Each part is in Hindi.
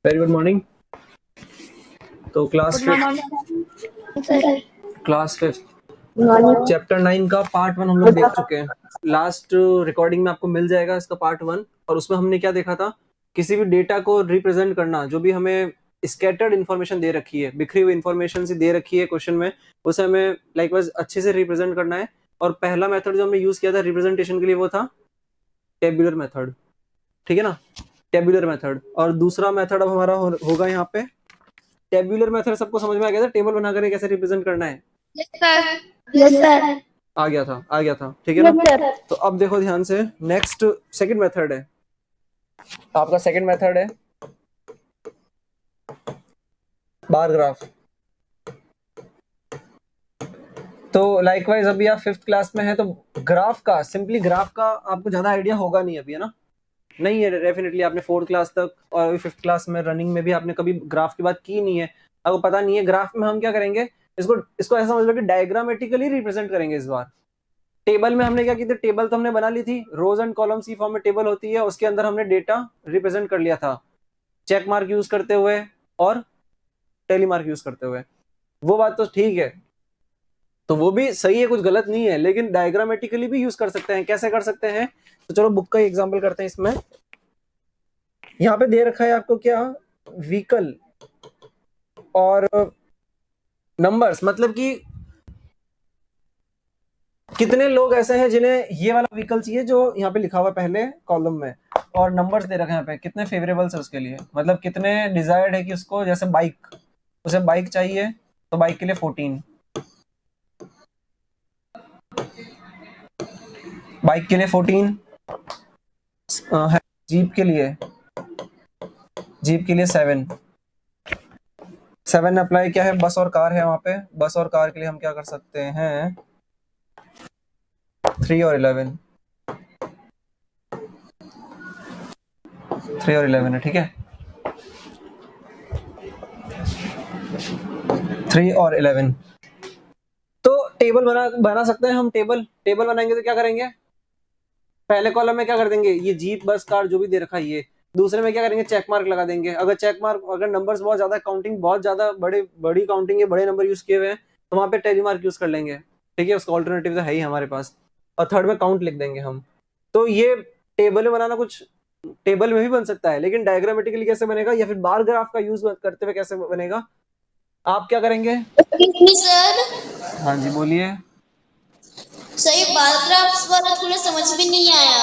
Very good morning. तो class good fifth morning sir. Class fifth chapter 9 का पार्ट 1 हम लोग देख चुके हैं। लास्ट रिकॉर्डिंग में आपको मिल जाएगा इसका पार्ट 1। और उसमें हमने क्या देखा था, किसी भी डेटा को रिप्रेजेंट करना, जो भी हमें स्कैटर्ड इन्फॉर्मेशन दे रखी है, बिखरी हुई इन्फॉर्मेशन से दे रखी है क्वेश्चन में, उसे हमें लाइकवाइज अच्छे से रिप्रेजेंट करना है। और पहला मेथड जो हमने यूज किया था रिप्रेजेंटेशन के लिए वो था टेबुलर मेथड, ठीक है ना, टेबुलर मेथड। और दूसरा मेथड अब हमारा होगा यहाँ पे टेबुलर मेथड। सबको समझ में आ गया था टेबल बनाकर कैसे रिप्रेजेंट करना है? Yes sir. Yes sir. आ गया था, ठीक है ना। तो अब देखो ध्यान से, नेक्स्ट सेकंड मेथड है आपका। सेकंड मेथड है बार ग्राफ। तो लाइकवाइज अभी आप फिफ्थ क्लास में है, तो ग्राफ का, सिंपली ग्राफ का आपको ज्यादा आइडिया होगा नहीं अभी, है ना। नहीं है डेफिनेटली, आपने फोर्थ क्लास तक और अभी फिफ्थ क्लास में रनिंग में भी आपने कभी ग्राफ की बात की नहीं है, आपको पता नहीं है। ग्राफ में हम क्या करेंगे, इसको इसको ऐसा समझ लो कि डायग्रामेटिकली रिप्रेजेंट करेंगे इस बार। टेबल में हमने क्या की थी, टेबल तो हमने बना ली थी, रोज एंड कॉलम्स की फॉर्म में टेबल होती है, उसके अंदर हमने डेटा रिप्रेजेंट कर लिया था चेक मार्क यूज करते हुए और टेली मार्क यूज करते हुए। वो बात तो ठीक है, तो वो भी सही है, कुछ गलत नहीं है, लेकिन डायग्रामेटिकली भी यूज कर सकते हैं। कैसे कर सकते हैं, तो चलो बुक का एग्जांपल करते हैं। इसमें यहाँ पे दे रखा है आपको क्या, व्हीकल और नंबर्स, मतलब कि कितने लोग ऐसे हैं जिन्हें ये वाला व्हीकल चाहिए जो यहाँ पे लिखा हुआ है पहले कॉलम में, और नंबर्स दे रखे हैं यहाँ पे कितने फेवरेबल्स है उसके लिए, मतलब कितने डिजायर्ड है कि उसको, जैसे बाइक, उसे बाइक चाहिए तो बाइक के लिए 14, बाइक के लिए 14 है। जीप के लिए 7 अप्लाई क्या है, बस और कार है वहां पे। बस और कार के लिए हम क्या कर सकते हैं, 3 और 11, 3 और 11 है, ठीक है। 3 और 11, तो टेबल बना सकते हैं हम। टेबल बनाएंगे तो क्या करेंगे, पहले कॉलम में क्या कर देंगे, ये जीप बस कार जो भी दे रखा है ये, दूसरे में क्या करेंगे, चेक मार्क लगा देंगे। अगर चेक मार्क, अगर नंबर्स बहुत ज्यादा, काउंटिंग बहुत ज्यादा बड़ी काउंटिंग है, बड़े नंबर यूज किए हुए हैं, तो वहां पे टेली मार्क यूज कर लेंगे, ठीक है। उसका ऑल्टरनेटिव तो है ही हमारे पास। और थर्ड में काउंट लिख देंगे हम। तो ये टेबल में बनाना कुछ टेबल में भी बन सकता है, लेकिन डायग्रामेटिकली कैसे बनेगा, या फिर बार ग्राफ का यूज करते हुए कैसे बनेगा, आप क्या करेंगे? सर हाँ जी बोलिए। सही पैराग्राफ्स वाला थोड़ा समझ में नहीं आया।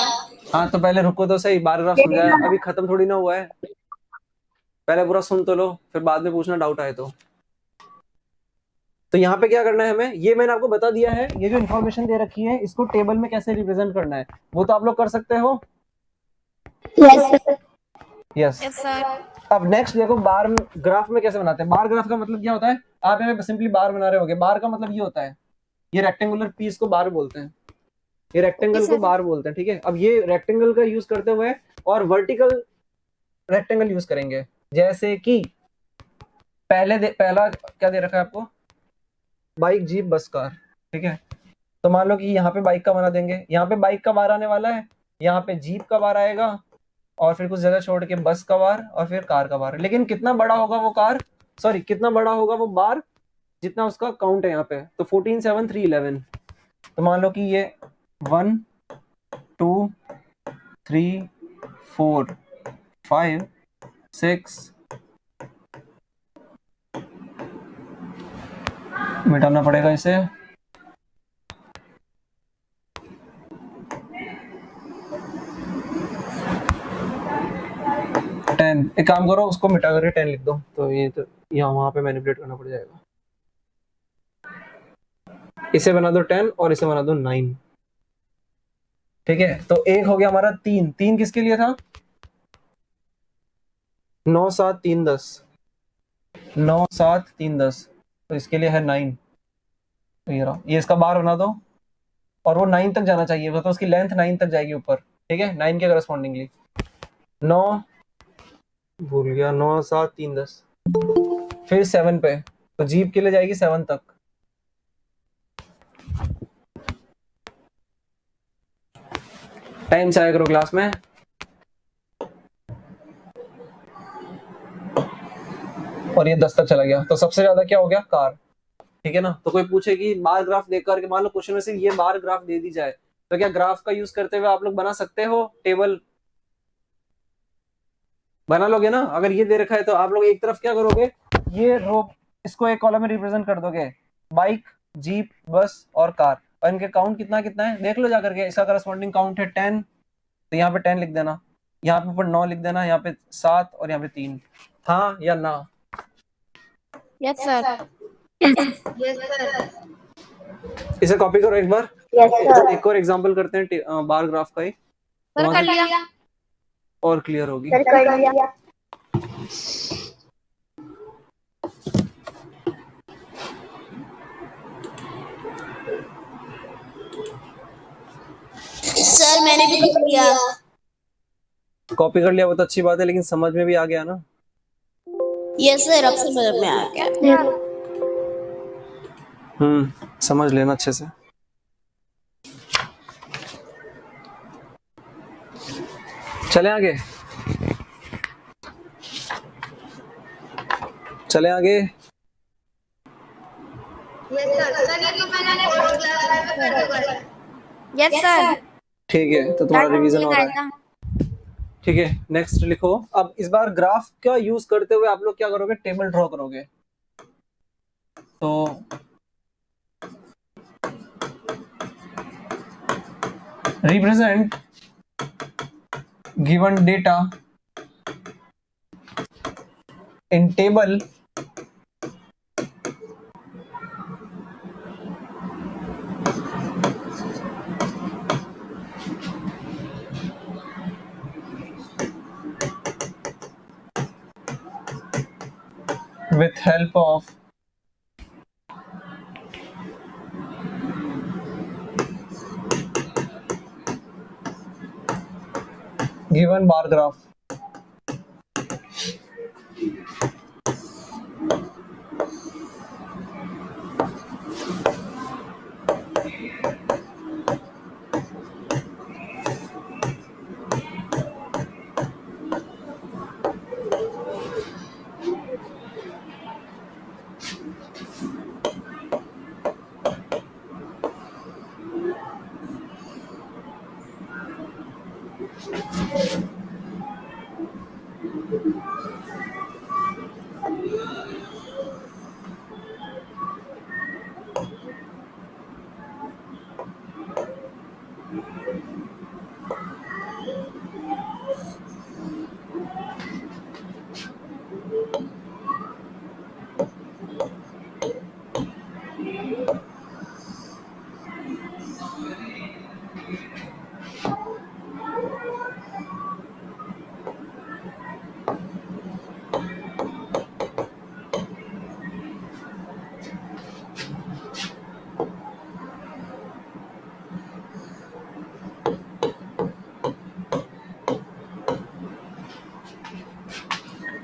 हाँ तो पहले रुको तो सही, बार ग्राफ समझाया, अभी खत्म थोड़ी ना हुआ है, पहले पूरा सुन तो लो, फिर बाद में पूछना डाउट आए तो यहाँ पे क्या करना है हमें, ये मैंने आपको बता दिया है। ये जो इन्फॉर्मेशन दे रखी है इसको टेबल में कैसे रिप्रेजेंट करना है वो तो आप लोग कर सकते हो। Yes yes sir. अब नेक्स्ट देखो, बार ग्राफ में कैसे बनाते हैं। बार ग्राफ का मतलब क्या होता है, आप यहाँ पे सिंपली बार बना रहे होगे, बार का मतलब ये होता है, ये रेक्टेंगुलर पीस को बार बोलते हैं, ये रेक्टेंगल को बार बोलते हैं, ठीक है। अब ये रेक्टेंगल का यूज करते हुए और वर्टिकल रेक्टेंगल यूज करेंगे, जैसे कि पहला क्या दे रखा है आपको, बाइक जीप बस कार, ठीक है। तो मान लो कि यहाँ पे बाइक का बना देंगे, यहाँ पे बाइक का बार आने वाला है, यहाँ पे जीप का बार आएगा, और फिर कुछ जगह छोड़ के बस का बार, और फिर कार का बार। लेकिन कितना बड़ा होगा वो कार, सॉरी कितना बड़ा होगा वो बार, जितना उसका काउंट है यहाँ पे। तो 14 7 3 11, तो मान लो कि ये 1 2 3 4 5 6, मिटाना पड़ेगा इसे, 10। एक काम करो, उसको मिटा करके 10 लिख दो, तो ये तो यहाँ वहां पे मैनिपुलेट करना पड़ जाएगा। इसे बना दो 10 और इसे बना दो 9, ठीक है। तो एक हो गया हमारा 3, 3 किसके लिए था, 9 7 3 10, 9 7 3 10, तो इसके लिए है 9। तो ये रहा, ये इसका बार बना दो, और वो 9 तक जाना चाहिए, तो उसकी लेंथ 9 तक जाएगी ऊपर, ठीक है, 9 के करस्पॉन्डिंगली। 9 भूल गया, 9 7 3 10, फिर 7 पे, तो जीप के लिए जाएगी 7 तक। टाइम से आया करो क्लास में। और ये 10 तक चला गया, तो सबसे ज्यादा क्या हो गया, कार। ठीक है ना। तो कोई पूछे कि बार ग्राफ देकर के, मान लो क्वेश्चन में सिर्फ ये बार ग्राफ दे दी जाए, तो क्या ग्राफ का यूज करते हुए आप लोग बना सकते हो टेबल? बना लोगे ना। अगर ये दे रखा है तो आप लोग एक तरफ क्या करोगे, ये रो, इसको एक कॉलम में रिप्रेजेंट कर दोगे, बाइक, जीप, बस और कार, और इनके काउंट कितना कितना है देख लो जाकर के। इसका करस्पॉन्डिंग काउंट है 10, तो यहाँ पे 10 लिख देना, यहाँ पे ऊपर 9 लिख देना, यहाँ पे 7 और यहाँ पे 3। हाँ या ना? Yes sir. इसे कॉपी करो एक बार। एक और एग्जांपल करते हैं बार ग्राफ का ही, सर कर लिया। और क्लियर होगी। सर मैंने भी कर लिया। कॉपी कर लिया वो तो अच्छी बात है, लेकिन समझ में भी आ गया ना? यस सर, अब समझ में आ गया। समझ लेना अच्छे से। चले आगे, चले आगे। Yes sir. ठीक है, तो तुम्हारा रिवीजन हो रहा है। ठीक है, नेक्स्ट लिखो। अब इस बार ग्राफ का यूज करते हुए आप लोग क्या करोगे, टेबल ड्रॉ करोगे। तो represent given data in table with help of given bar graph।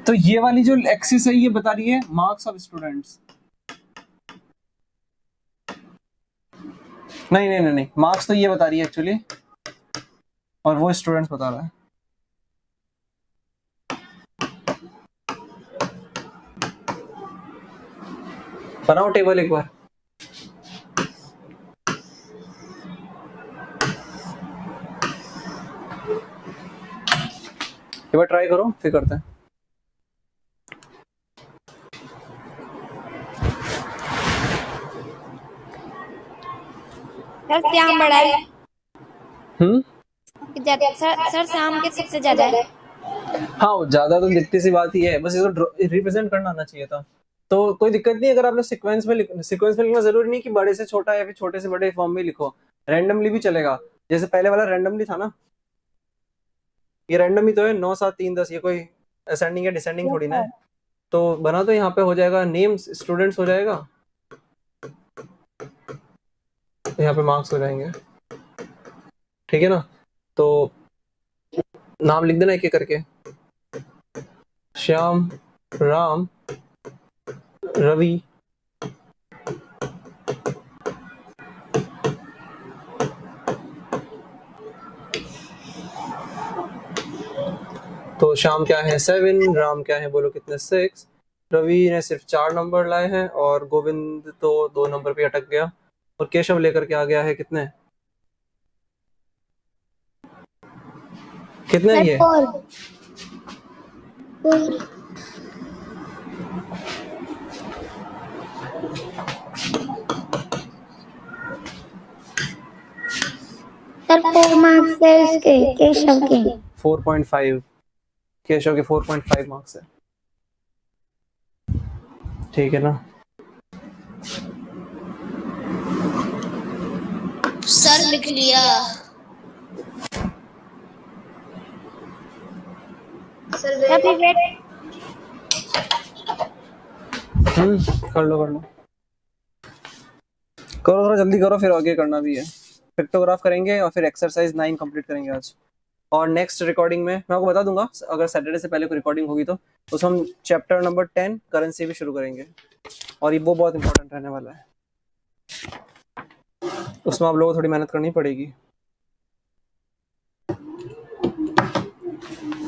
तो ये वाली जो एक्सिस है ये बता रही है मार्क्स ऑफ स्टूडेंट्स। नहीं नहीं नहीं नहीं, मार्क्स तो ये बता रही है एक्चुअली, और वो स्टूडेंट्स बता रहा है। बनाओ टेबल एक बार। एक बार ट्राई करो, फिर करते हैं। सर श्याम बड़ा है। सर शाम के सबसे ज्यादा है। हाँ ज्यादा तो दिखती सी बात ही है, बस इसको रिप्रेजेंट करना आना चाहिए था। तो कोई दिक्कत नहीं, अगर आप लोग सीक्वेंस में लिखना जरूरी नहीं कि बड़े से छोटा या फिर छोटे से बड़े फॉर्म में लिखो, रैंडमली भी चलेगा। जैसे पहले वाला रैंडमली था ना, ये रैंडम ही तो है, 9 7 3 10, ये कोई असेंडिंग या डिसेंडिंग थोड़ी ना है। तो बना तो यहाँ पे हो जाएगा नेम्स स्टूडेंट्स हो जाएगा, यहाँ पे मार्क्स हो जाएंगे। ठीक है ना। तो नाम लिख देना एक एक करके, श्याम, राम, रवि, तो श्याम क्या है 7, राम क्या है बोलो कितने 6, रवि ने सिर्फ 4 नंबर लाए हैं और गोविंद तो 2 नंबर पे अटक गया और केशव लेकर के आ गया है कितने कितने सर ये 4। सर 4 मार्क्स है इसके केशव के। 4.5 केशव के 4.5 मार्क्स है, ठीक है ना। सर लिख लिया। अभी वेट। कर लो करो, थोड़ा जल्दी करो, फिर आगे करना भी है। पिक्टोग्राफ करेंगे और फिर एक्सरसाइज 9 कंप्लीट करेंगे आज। और नेक्स्ट रिकॉर्डिंग में मैं आपको बता दूंगा, अगर सैटरडे से पहले कोई रिकॉर्डिंग होगी तो उसमें हम चैप्टर नंबर 10 करेंसी भी शुरू करेंगे और ये वो बहुत इंपॉर्टेंट रहने वाला है, उसमें आप लोगों को थोड़ी मेहनत करनी पड़ेगी।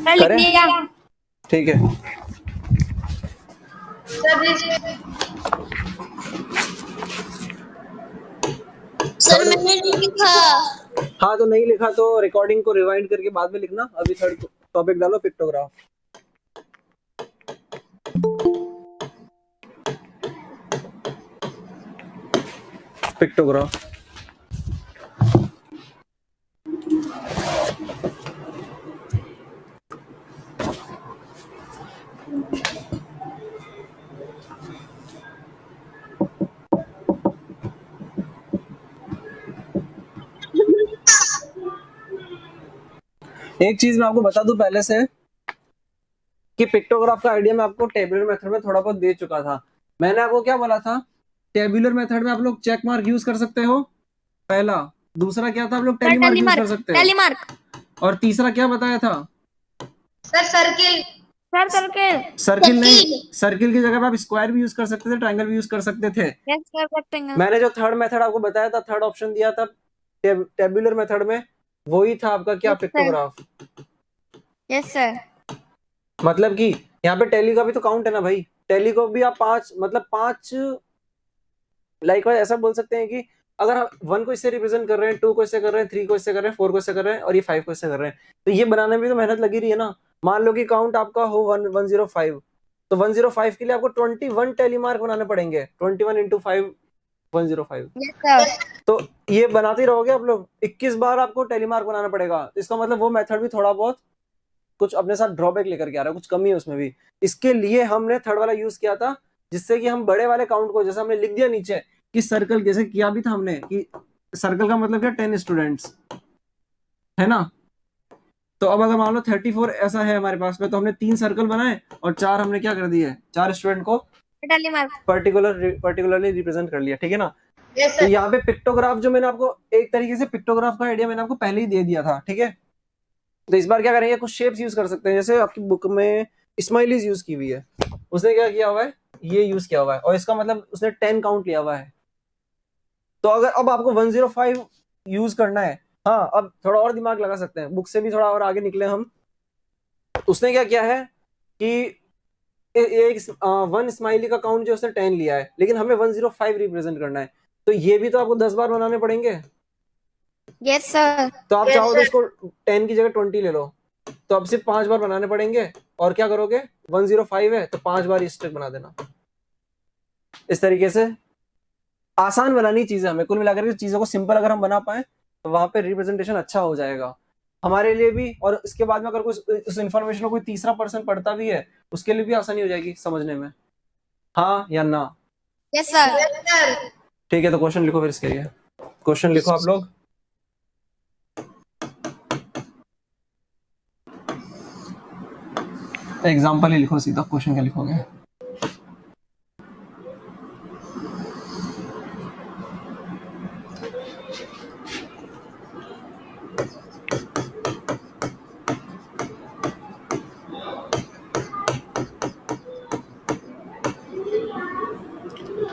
सर लिख करें? लिया। ठीक है। सर मैंने नहीं लिखा। हाँ तो नहीं लिखा तो रिकॉर्डिंग को रिवाइंड करके बाद में लिखना। अभी थर्ड टॉपिक डालो पिक्टोग्राफ। पिक्टोग्राफ एक चीज मैं आपको बता दूं पहले से कि पिक्टोग्राफ का आइडिया मैं आपको टेबुलर मेथड में थोड़ा बहुत दे चुका था। मैंने आपको क्या बोला था, टेबुलर मेथड में आप लोग चेक मार्क यूज कर सकते हो, पहला। दूसरा क्या था, आप लोग sir tally mark tally use कर मार्क। सकते हो। Tally mark. और तीसरा क्या बताया था, सर सर्किल। सर्किल नहीं, सर्किल की जगह पे आप स्क्वायर भी यूज कर सकते थे, ट्रायंगल भी यूज कर सकते थे। Yes sir rectangle. मैंने जो थर्ड मेथड आपको बताया था, थर्ड ऑप्शन दिया था टेबुलर मेथड में, वही था आपका क्या, Yes, sir. Pictograph. Yes sir. मतलब कि यहाँ पे टैली का भी तो काउंट है ना भाई, टैली को भी आप 5 मतलब 5 लाइकवाइज ऐसा बोल सकते हैं कि अगर हम 1 को इससे रिप्रेजेंट कर रहे हैं, 2 को इससे कर रहे हैं, 3 को इससे कर रहे हैं, 4 को इससे कर रहे हैं और ये 5 को इससे कर रहे हैं, तो ये बनाने में भी तो मेहनत लगी रही है ना। मान लो कि काउंट आपका हो 105, तो 105 के लिए आपको 21 टैली मार्क बनाने पड़ेंगे, 21 इंटू 5 105। Yes sir. तो ये बनाते ही रहोगे आप लोग, 21 बार आपको टैली मार्क बनाना पड़ेगा। इसका मतलब वो मेथड भी थोड़ा बहुत कुछ अपने साथ ड्रॉबैक लेकर के आ रहा है, कुछ कमी है उसमें भी। इसके लिए हमने थर्ड वाला यूज किया था, जिससे कि हम बड़े वाले काउंट को, जैसे हमने लिख दिया नीचे कि सर्कल, जैसे किया भी था हमने कि सर्कल का मतलब क्या, 10 स्टूडेंट्स है ना। तो अब अगर मान लो 34 ऐसा है हमारे पास में, तो हमने 3 सर्कल बनाए और 4 हमने क्या कर दिए, 4 स्टूडेंट को टैली मार्क। पर्टिकुलरली रिप्रेजेंट कर लिया, ठीक है ना। तो यहाँ पे पिक्टोग्राफ जो मैंने आपको एक तरीके से पिक्टोग्राफ का आइडिया मैंने आपको पहले ही दे दिया था, ठीक है। तो इस बार क्या करेंगे, कुछ शेप्स यूज कर सकते हैं, जैसे आपकी बुक में स्माइलीज यूज की हुई है, उसने क्या किया हुआ है, ये यूज किया हुआ है और इसका मतलब उसने 10 काउंट लिया हुआ है। तो अगर अब आपको 105 यूज करना है, हाँ अब थोड़ा और दिमाग लगा सकते हैं, बुक से भी थोड़ा और आगे निकले हम। उसने क्या किया है कि एक 1 स्माइली का काउंट जो उसने 10 लिया है, लेकिन हमें 105 रिप्रेजेंट करना है, तो ये भी तो आपको 10 बार बनाने पड़ेंगे। Yes sir. तो आप चाहो तो इसको 10 की जगह 20 ले लो, तो अब सिर्फ 5 बार बनाने पड़ेंगे। और क्या करोगे, 105 है तो 5 बार स्ट्रिक बना देना। इस तरीके से आसान बनानी चीजें हमें, कुल मिलाकर के चीजों को सिंपल अगर हम बना पाए तो वहां पे रिप्रेजेंटेशन अच्छा हो जाएगा हमारे लिए भी। और इसके बाद में अगर कुछ उस इन्फॉर्मेशन को कोई तीसरा पर्सन पढ़ता भी है, उसके लिए भी आसानी हो जाएगी समझने में, हाँ या ना। Yes sir. ठीक है, तो क्वेश्चन लिखो फिर इसके लिए। क्वेश्चन लिखो आप लोग। एग्जाम्पल ही लिखो, सीधा क्वेश्चन क्या लिखोगे।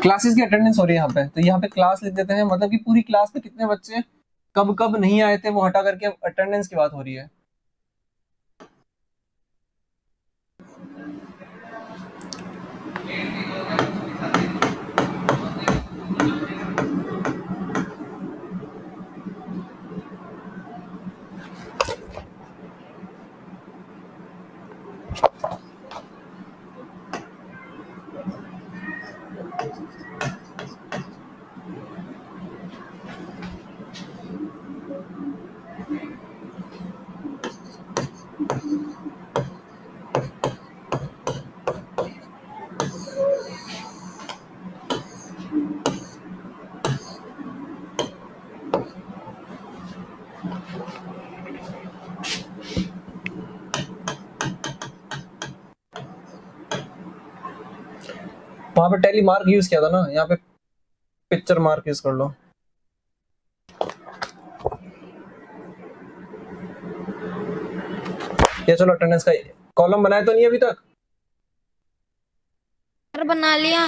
क्लासेस की अटेंडेंस हो रही है यहाँ पे, तो यहाँ पे क्लास लिख देते हैं, मतलब कि पूरी क्लास में कितने बच्चे कब कब नहीं आए थे वो हटा करके अटेंडेंस की बात हो रही है। वहां पे टेली मार्क यूज किया था ना, यहाँ पे पिक्चर मार्क यूज कर लो। ये चलो अटेंडेंस का कॉलम बनाया तो नहीं अभी तक? सर बना लिया।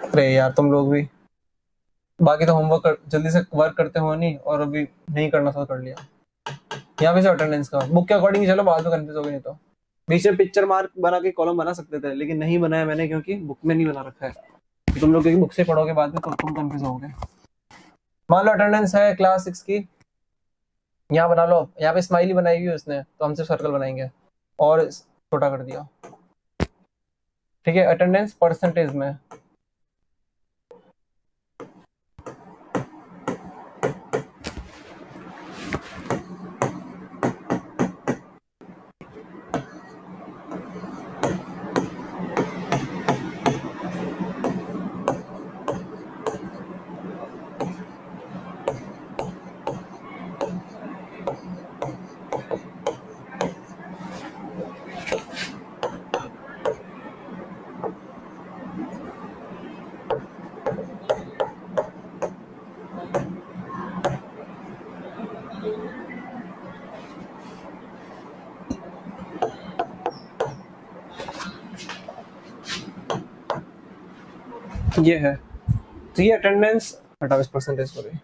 अरे यार तुम लोग भी, बाकी तो होमवर्क जल्दी से वर्क करते हो नहीं, और अभी नहीं करना था कर लिया। यहाँ पे से अटेंडेंस का बुक के अकॉर्डिंग चलो, बाद में कंफ्यूज हो गए। नहीं तो बीच में पिक्चर मार्क बना के कॉलम बना सकते थे, लेकिन नहीं बनाया मैंने क्योंकि बुक में नहीं बना रखा है। तुम लोग क्योंकि बुक से पढ़ोगे बाद में तो तुम कंफ्यूज होगे। मान लो अटेंडेंस है क्लास 6 की, यहाँ बना लो। यहाँ पे स्माइली बनाई हुई है उसने, तो हम सिर्फ सर्कल बनाएंगे और छोटा कर दिया। ठीक है, अटेंडेंस परसेंटेज में ये है। तो ये अटेंडेंस 28% हो गई।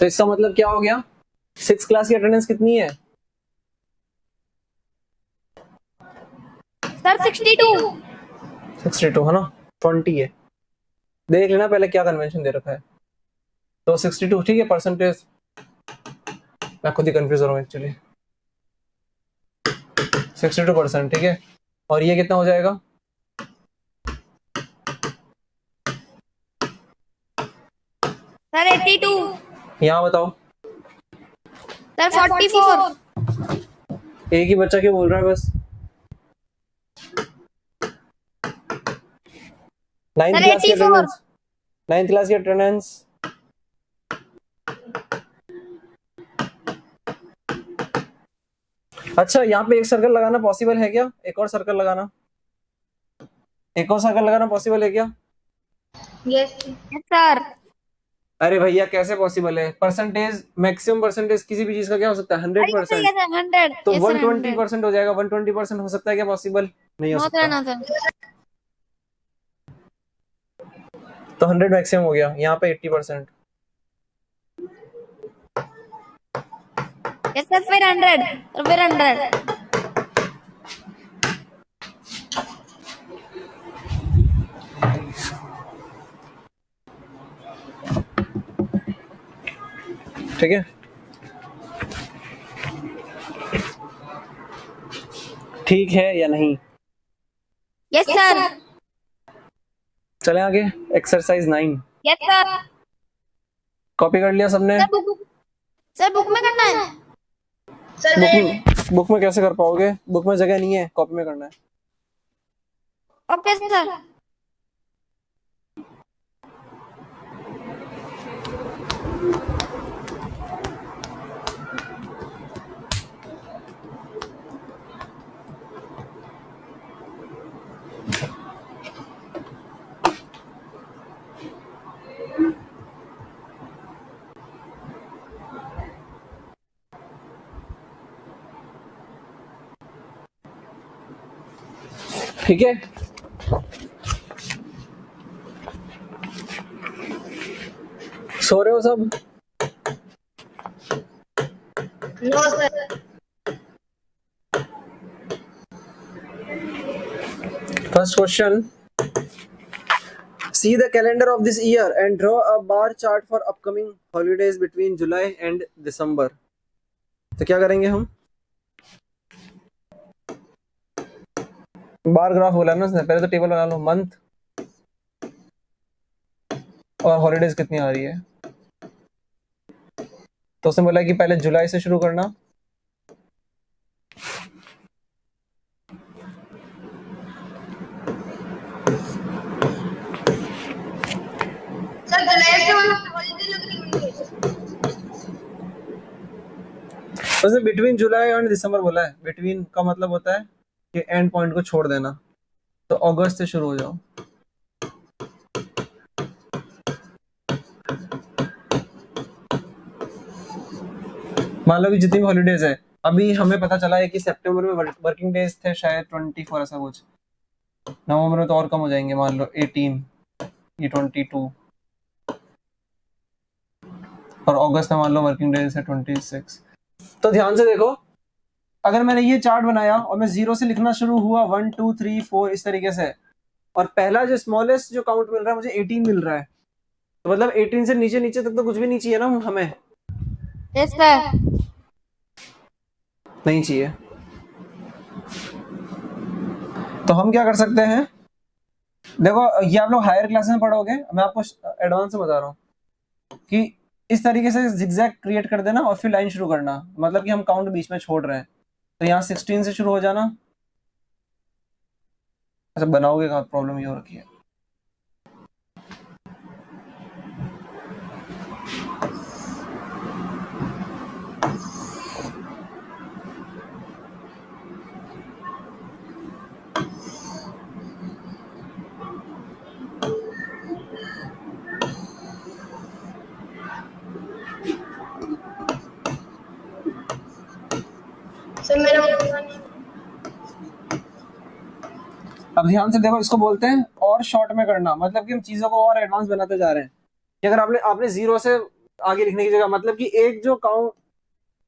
तो इसका मतलब क्या हो गया? 6 क्लास की अटेंडेंस कितनी है? सर 62। 62 है ना, 20 है। देख लेना पहले क्या कन्वेंशन दे रखा है। तो 62 ठीक है परसेंटेज। मैं खुद ही कंफ्यूज हो रहा हूँ एक्चुअली। 62% ठीक है। और ये कितना हो जाएगा? सर 82। यहाँ बताओ। सर 44। एक ही बच्चा क्यों बोल रहा है बस? 9th सर क्लास की 84। अटेंडेंस, 9th क्लास की अटेंडेंस। अच्छा यहाँ पे एक सर्कल लगाना पॉसिबल है क्या? एक और सर्कल लगाना, एक और सर्कल लगाना पॉसिबल है क्या? यस सर अरे भैया कैसे पॉसिबल है? परसेंटेज, मैक्सिमम परसेंटेज किसी भी चीज का क्या हो सकता है? 100%। 100। तो 120% हो जाएगा। 120% हो सकता है क्या पॉसिबल? नहीं हो सकता। ना सर। तो 100 मैक्सिमम हो गया। यहाँ पे 80%। यस सर फिर 100 और फिर 100। ठीक है, ठीक है या नहीं? Yes sir. चले आगे। Exercise 9 yes sir. कॉपी कर लिया सबने? सर बुक में करना है। बुक में कैसे कर पाओगे? बुक में जगह नहीं है, कॉपी में करना है। Okay sir. ठीक है, सो रहे हो सब? No sir. First question, See the calendar of this year and draw a bar chart for upcoming holidays between July and December. तो क्या करेंगे हम? बार ग्राफ बोला ना उसने, पहले तो टेबल बना लो, मंथ और हॉलीडेज कितनी आ रही है। तो उसने बोला कि पहले जुलाई से शुरू करना, सर जुलाई से हॉलीडे लग रही है। उसने बिटवीन जुलाई और दिसंबर बोला है। बिटवीन का मतलब होता है कि एंड पॉइंट को छोड़ देना, तो अगस्त से शुरू हो जाओ। मान लो कि जितनी भी हॉलीडेज है, अभी हमें पता चला है कि सितंबर में वर्किंग डेज थे शायद 24 ऐसा कुछ, नवंबर में तो और कम हो जाएंगे, मान लो 18, ये 22, और अगस्त में मान लो वर्किंग डेज है 26। तो ध्यान से देखो, अगर मैंने ये चार्ट बनाया और मैं 0 से लिखना शुरू हुआ 1 2 3 4 इस तरीके से, और पहला जो स्मॉलेस्ट जो काउंट मिल रहा है मुझे 18 मिल रहा है, तो मतलब 18 से नीचे नीचे तक तो कुछ भी नहीं चाहिए ना हमें। Yes sir. नहीं चाहिए। तो हम क्या कर सकते हैं, देखो ये आप लोग हायर क्लासेस में पढ़ोगे, मैं आपको एडवांस में बता रहा हूँ कि इस तरीके से जिगजैग क्रिएट कर देना और फिर लाइन शुरू करना, मतलब कि हम काउंट बीच में छोड़ रहे हैं। तो यहाँ 16 से शुरू हो जाना। अच्छा बनाओगे कहाँ, प्रॉब्लम ये हो रखी है। सर मेरा अब ध्यान से देखो, इसको बोलते हैं और शॉर्ट में करना, मतलब कि हम चीजों को और एडवांस बनाते जा रहे हैं। कि अगर आपने 0 से आगे लिखने की जगह, मतलब कि एक जो काउंट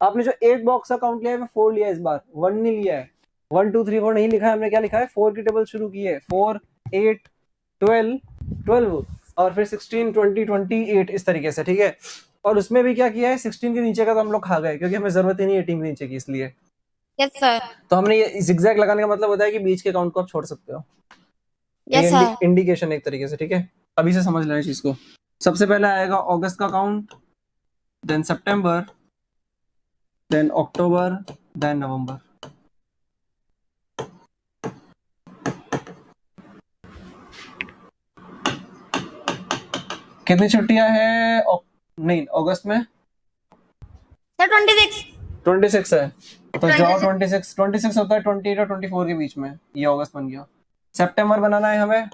आपने जो एक बॉक्स का काउंट लिया है 4 लिया है, इस बार 1 नहीं लिया है, 1 2 3 4 नहीं लिखा है हमने, क्या लिखा है 4 की टेबल शुरू की है, 4 8 12 और फिर 16 20 28 इस तरीके से, ठीक है। और उसमें भी क्या किया है, 16 के नीचे का तो हम लोग खा गए क्योंकि हमें जरूरत ही नहीं है 18 के नीचे की, इसलिए। Yes sir. तो हमने ये जिगजैग लगाने का मतलब होता है कि बीच के काउंट को आप छोड़ सकते हो। Yes sir. इंडिकेशन एक तरीके से, ठीक है। अभी से समझ लेना चीज को। सबसे पहले आएगा अगस्त का काउंट, देन सितंबर, देन अक्टूबर, देन नवंबर। कितनी छुट्टियां हैं नहीं अगस्त में? सर 26 है, तो जाओ 26 होता है 28 और 24 के बीच में, ये अगस्त बन गया। सितंबर बनाना है हमें,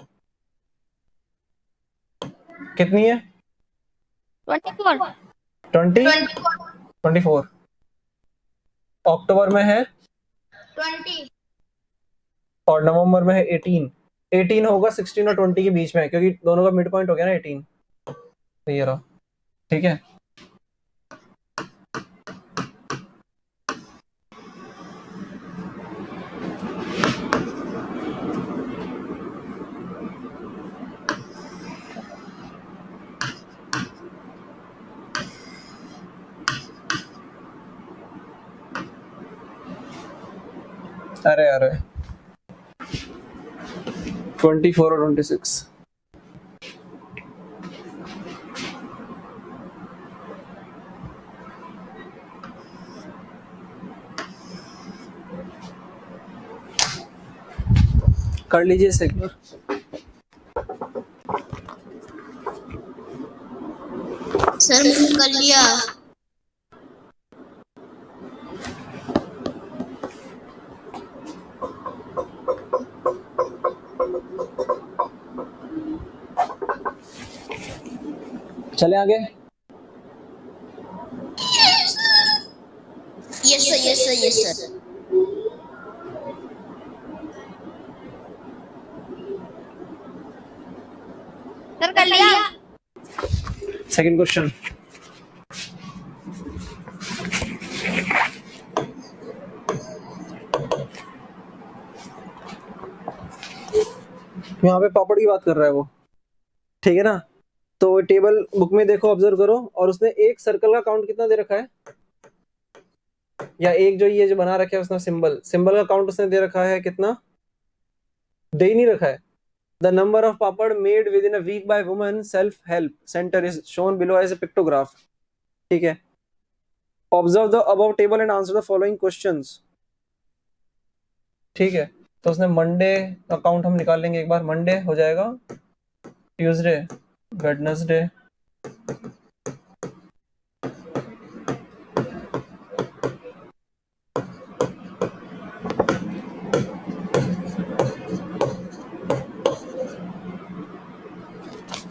कितनी है? 24 24। अक्टूबर में है 20 और नवंबर में है 18 होगा 16 और 20 के बीच में, क्योंकि दोनों का मिड पॉइंट हो गया ना 18, तो ये रहा, ठीक है। अरे 24 और 26 कर लीजिए इसे एक बार। सर मैंने कर लिया। चले आगे। Yes sir. सर कर लिया। सेकंड क्वेश्चन, यहाँ पे पापड़ की बात कर रहा है वो। ठीक है ना। तो टेबल बुक में देखो, ऑब्जर्व करो, और उसने एक सर्कल का काउंट कितना दे रखा है, या एक जो ये जो बना रखा है उसने सिंबल, सिंबल का काउंट उसने दे रखा है कितना, दे ही नहीं रखा है। The number of papad made within a week by woman self help center is shown below as a pictograph. ठीक है, observe the above table and answer the following questions. ठीक है, तो उसने मंडे का काउंट हम निकाल लेंगे एक बार। मंडे हो जाएगा, ट्यूसडे, वेडनेसडे,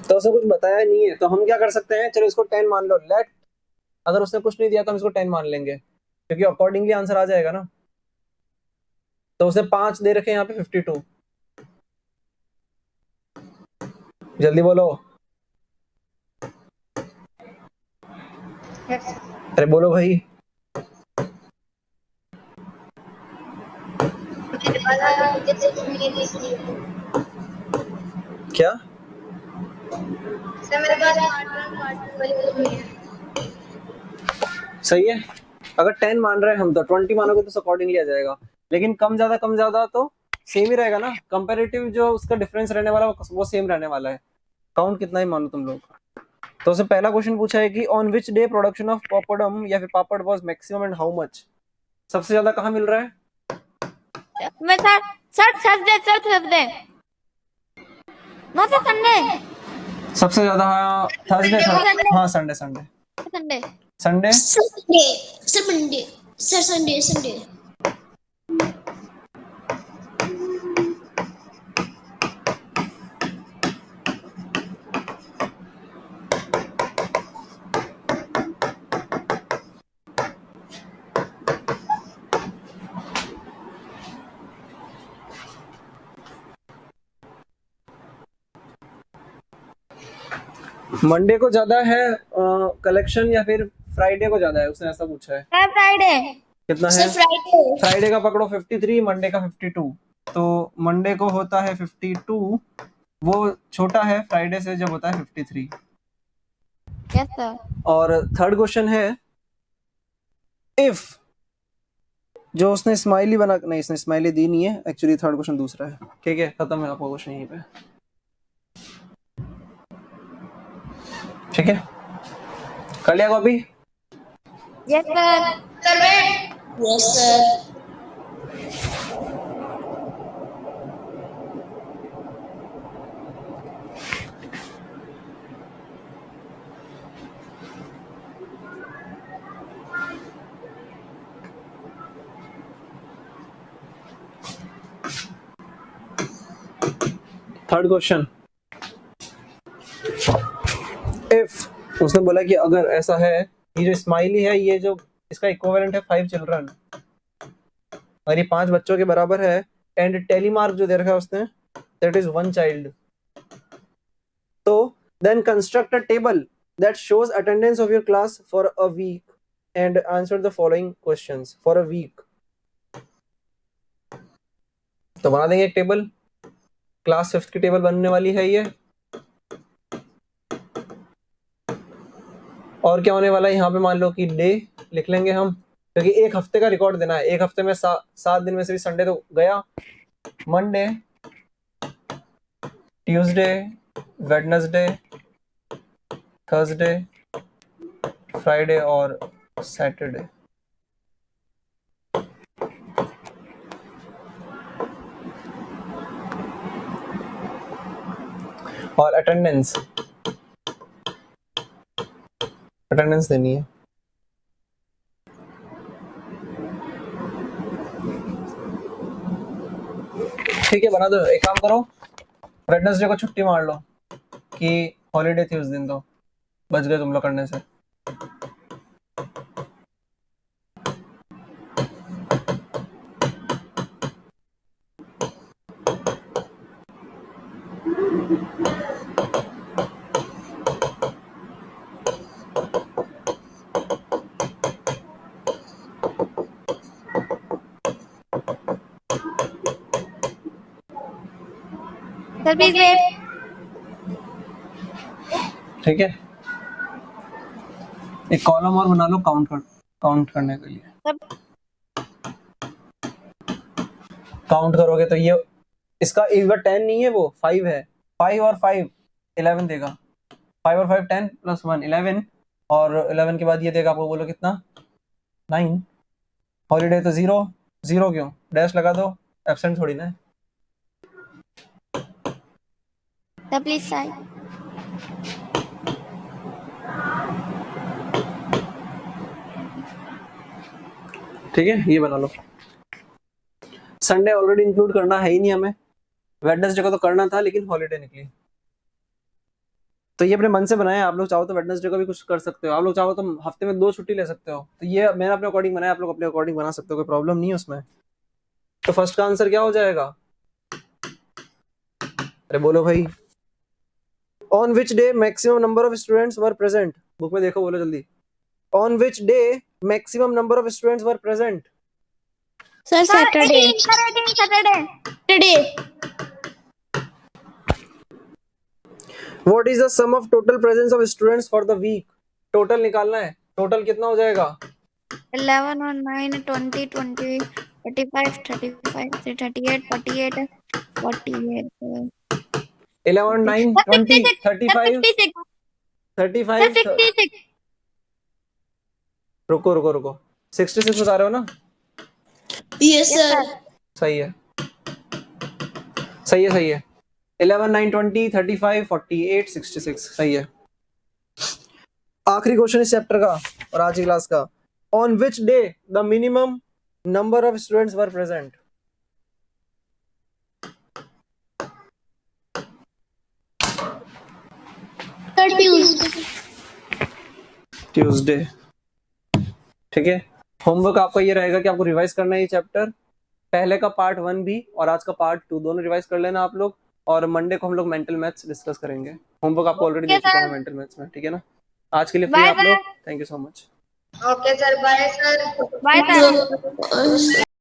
तो उसने कुछ बताया नहीं है, तो हम क्या कर सकते हैं, चलो इसको 10 मान लो। लेट, अगर उसने कुछ नहीं दिया तो हम इसको 10 मान लेंगे, क्योंकि अकॉर्डिंगली आंसर आ जाएगा ना। तो उसने 5 दे रखे हैं यहाँ पे 52। जल्दी बोलो, अरे बोलो भाई। क्या सही है, अगर 10 मान रहे हैं हम तो 20 मानोगे तो अकॉर्डिंगली आ जाएगा, लेकिन कम ज्यादा तो सेम ही रहेगा ना। कंपैरेटिव जो उसका डिफरेंस रहने वाला वो सेम रहने वाला है, काउंट कितना ही मानो तुम लोग। तो उससे पहला क्वेश्चन पूछा है कि on which day production of papadum या फिर papad was maximum and how much. सबसे ज्यादा कहाँ मिल रहा है, मैं सर थर्सडे नॉट संडे। सबसे ज्यादा थर्सडे, हाँ Sunday Sunday Sunday Sunday. Sunday sir, Monday sir, Sunday Sunday. Monday को ज्यादा है कलेक्शन या फिर फ्राइडे को ज्यादा है, उसने ऐसा पूछा है। फ्राइडे कितना है, सर फ्राइडे। फ्राइडे का पकड़ो 53, मंडे का 52। तो मंडे को होता है 52, वो छोटा है फ्राइडे से जब होता है 53। Yes sir. और थर्ड क्वेश्चन है, इफ, जो उसने स्माइली बना, नहीं इसने स्माइली दी नहीं है एक्चुअली, थर्ड क्वेश्चन दूसरा है। ठीक है, खत्म है आपका क्वेश्चन यहीं पे। ठीक है, कर लिया copy. Yes sir. Yes sir. Third question, if, उसने बोला कि अगर ऐसा है, ये जो स्माइली है ये जो इसका इक्विवेलेंट है 5 चिल्ड्रन, और ये 5 बच्चों के बराबर है, एंड टेली मार्क जो दे रखा है उसने दैट इज 1 चाइल्ड। तो then construct a table that shows attendance of your class for a week and answer the following questions for a week. तो बना देंगे एक टेबल, क्लास 5th की टेबल बनने वाली है ये। और क्या होने वाला है यहाँ पे, मान लो कि डे लिख लेंगे हम, क्योंकि एक हफ्ते का रिकॉर्ड देना है। एक हफ्ते में 7 दिन में से भी संडे तो गया, Monday, Tuesday, Wednesday, Thursday, Friday और सैटरडे। और अटेंडेंस देनी है। ठीक है, बना दो। एक काम करो, वेडनेसडे को छुट्टी मार लो कि हॉलीडे थी उस दिन, तो बच गए तुम लोग करने से। Sir please wait. ठीक है, एक कॉलम और बना लो काउंट करने के लिए। सब काउंट करोगे तो ये इसका एक बार 10 नहीं है, वो 5 है। 5 और 5 11 देगा। 5 और 5 10 प्लस 1 11, और 11 के बाद ये देगा आपको, बोलो कितना, 9। हॉलीडे तो 0 0 क्यों, डैश लगा दो, एब्सेंट थोड़ी ना है। Please side. ठीक है, ये बना लो। संडे ऑलरेडी इंक्लूड करना है ही नहीं हमें, वेडनेसडे को तो करना था लेकिन हॉलीडे निकली, तो ये अपने मन से बनाया। आप लोग चाहो तो वेडनेसडे को भी कुछ कर सकते हो, आप लोग चाहो तो हफ्ते में 2 छुट्टी ले सकते हो, तो ये मैंने अपने अकॉर्डिंग बनाया, आप लोग अपने अकॉर्डिंग बना सकते हो, कोई प्रॉब्लम नहीं है उसमें। तो फर्स्ट का आंसर क्या हो जाएगा, अरे बोलो भाई, on which day maximum number of students were present, book में देखो, बोलो जल्दी। On which day maximum number of students were present. Sir sir Saturday 18 Saturday. What is the sum of total presence of students for the week, total निकालना है, टोटल कितना हो जाएगा, 11 और 9 20 20 35 35 38 48 48 11 9 20 35 66 35 66 रुको 66 बता रहे हो ना, यस सर। सही है 11 9 20 35 48 66 सही है। आखिरी क्वेश्चन इस चैप्टर का और आज की क्लास का, on which day the minimum number of students were present. Tuesday. ठीक है, होमवर्क आपका ये रहेगा कि आपको रिवाइज करना है ये चैप्टर, पहले का पार्ट 1 भी और आज का पार्ट 2 दोनों रिवाइज कर लेना आप लोग, और मंडे को हम लोग मेंटल मैथ्स डिस्कस करेंगे। होमवर्क आपको ऑलरेडी दे चुका हूं मेंटल मैथ्स में, ठीक है ना। आज के लिए फ्री बाय आप लोग, bye. Thank you so much. Okay sir, bye sir. Bye sir.